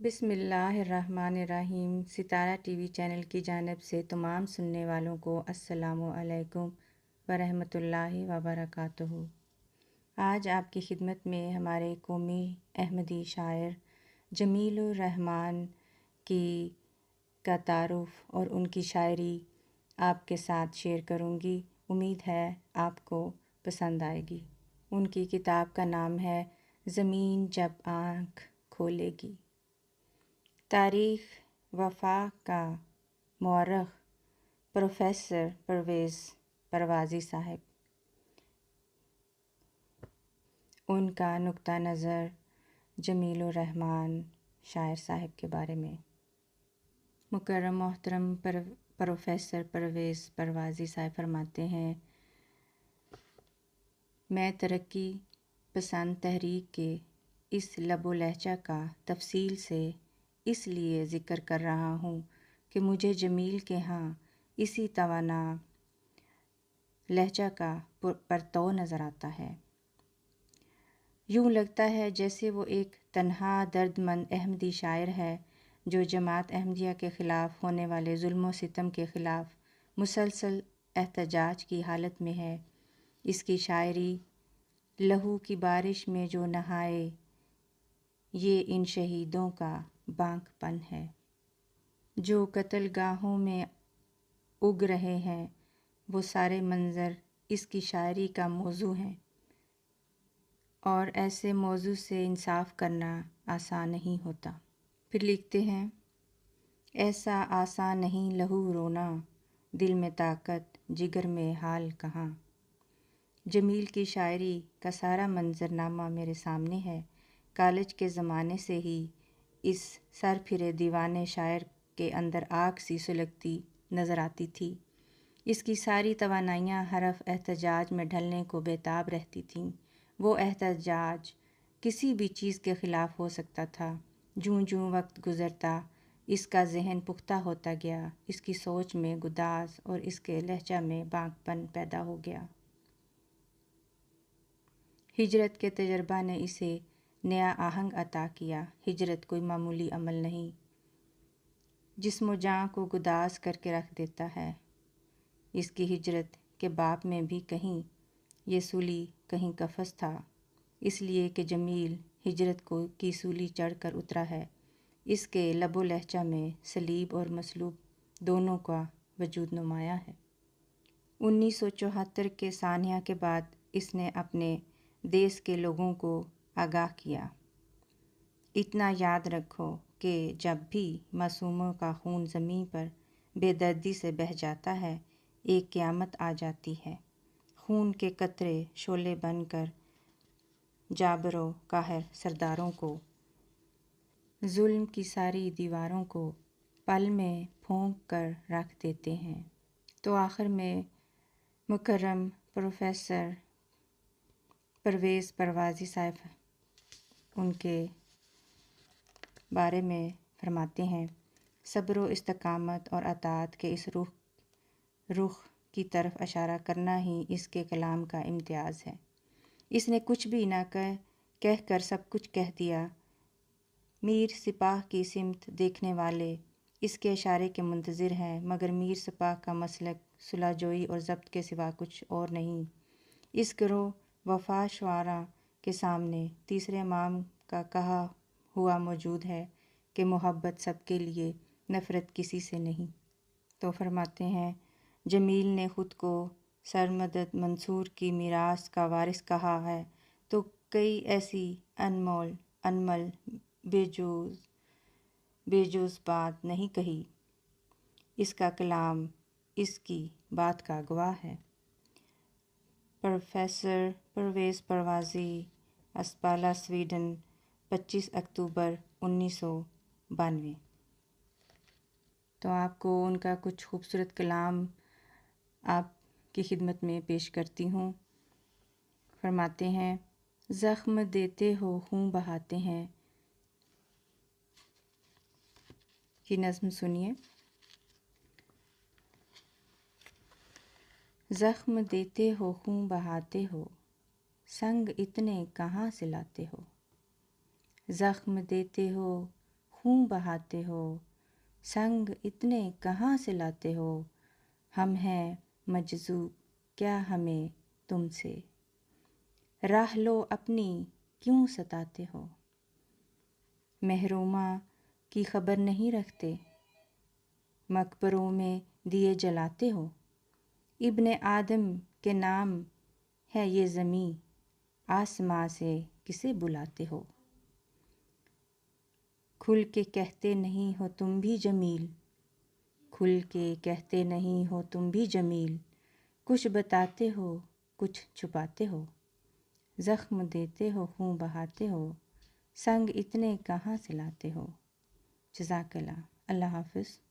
بسم اللہ الرحمن الرحیم۔ ستارہ ٹی وی چینل کی جانب سے تمام سننے والوں کو السلام علیکم ورحمۃ اللہ وبرکاتہ۔ آج آپ کی خدمت میں ہمارے قومی احمدی شاعر جمیل الرحمن کا تعارف اور ان کی شاعری آپ کے ساتھ شیئر کروں گی۔ امید ہے آپ کو پسند آئے گی۔ ان کی کتاب کا نام ہے زمین جب آنکھ کھولے گی۔ تاریخ وفا کا مورخ پروفیسر پرویز پروازی صاحب، ان کا نقطہ نظر جمیل الرحمن شاعر صاحب کے بارے میں۔ مکرم محترم پروفیسر پرویز پروازی صاحب فرماتے ہیں، میں ترقی پسند تحریک کے اس لب و لہجہ کا تفصیل سے اس لیے ذکر کر رہا ہوں کہ مجھے جمیل کے ہاں اسی توانا لہجہ کا پرتو نظر آتا ہے۔ یوں لگتا ہے جیسے وہ ایک تنہا درد مند احمدی شاعر ہے جو جماعت احمدیہ کے خلاف ہونے والے ظلم و ستم کے خلاف مسلسل احتجاج کی حالت میں ہے۔ اس کی شاعری لہو کی بارش میں جو نہائے، یہ ان شہیدوں کا بانک پن ہے۔ جو قتل گاہوں میں اگ رہے ہیں، وہ سارے منظر اس کی شاعری کا موضوع ہیں، اور ایسے موضوع سے انصاف کرنا آسان نہیں ہوتا۔ پھر لکھتے ہیں، ایسا آسان نہیں لہو رونا، دل میں طاقت جگر میں حال کہاں۔ جمیل کی شاعری کا سارا منظرنامہ میرے سامنے ہے۔ کالج کے زمانے سے ہی اس سر پھرے دیوانے شاعر کے اندر آگ سی سلگتی نظر آتی تھی۔ اس کی ساری توانائیاں حرف احتجاج میں ڈھلنے کو بےتاب رہتی تھیں۔ وہ احتجاج کسی بھی چیز کے خلاف ہو سکتا تھا۔ جوں جوں وقت گزرتا اس کا ذہن پختہ ہوتا گیا، اس کی سوچ میں گداز اور اس کے لہجہ میں بانک پن پیدا ہو گیا۔ ہجرت کے تجربہ نے اسے نیا آہنگ عطا کیا۔ ہجرت کوئی معمولی عمل نہیں، جسم و جاں کو گداز کر کے رکھ دیتا ہے۔ اس کی ہجرت کے باب میں بھی کہیں یہ سولی کہیں قفس تھا، اس لیے کہ جمیل ہجرت کی سولی چڑھ کر اترا ہے۔ اس کے لب و لہجہ میں صلیب اور مصلوب دونوں کا وجود نمایاں ہے۔ 1974 کے سانحہ کے بعد اس نے اپنے دیس کے لوگوں کو آگاہ کیا، اتنا یاد رکھو کہ جب بھی معصوموں کا خون زمین پر بے دردی سے بہہ جاتا ہے، ایک قیامت آ جاتی ہے۔ خون کے قطرے شعلے بن کر جابر و قاہر سرداروں کو، ظلم کی ساری دیواروں کو پل میں پھونک کر رکھ دیتے ہیں۔ تو آخر میں مکرم پروفیسر پرویز پروازی صاحب ان کے بارے میں فرماتے ہیں، صبر و استقامت اور اطاعت کے اس رخ کی طرف اشارہ کرنا ہی اس کے کلام کا امتیاز ہے۔ اس نے کچھ بھی نہ کہہ کر سب کچھ کہہ دیا۔ میر سپاہ کی سمت دیکھنے والے اس کے اشارے کے منتظر ہیں، مگر میر سپاہ کا مسلک صلح جوئی اور ضبط کے سوا کچھ اور نہیں۔ اس گروہ وفا شعراء کے سامنے تیسرے امام کا کہا ہوا موجود ہے کہ محبت سب کے لیے، نفرت کسی سے نہیں۔ تو فرماتے ہیں، جمیل نے خود کو سرمدد منصور کی میراث کا وارث کہا ہے تو کئی ایسی انمول بے جوز بات نہیں کہی۔ اس کا کلام اس کی بات کا گواہ ہے۔ پروفیسر پرویز پروازی، اسپالا، سویڈن، 25 اکتوبر 1992۔ تو آپ کو ان کا کچھ خوبصورت کلام آپ کی خدمت میں پیش کرتی ہوں۔ فرماتے ہیں، زخم دیتے ہو خون بہاتے ہیں۔ کی نظم سنیے۔ زخم دیتے ہو خون بہاتے ہو، سنگ اتنے کہاں سے لاتے ہو۔ زخم دیتے ہو خون بہاتے ہو، سنگ اتنے کہاں سے لاتے ہو، ہم ہیں مجذوب کیا ہمیں تم سے، راہ لو اپنی کیوں ستاتے ہو، محرومہ کی خبر نہیں رکھتے، مقبروں میں دیے جلاتے ہو، ابن آدم کے نام ہے یہ زمیں، آسماں سے کسے بلاتے ہو، کھل کے کہتے نہیں ہو تم بھی جمیل، کھل کے کہتے نہیں ہو تم بھی جمیل، کچھ بتاتے ہو کچھ چھپاتے ہو، زخم دیتے ہو خون بہاتے ہو، سنگ اتنے کہاں سے لاتے ہو۔ جزاک اللہ۔ اللہ حافظ۔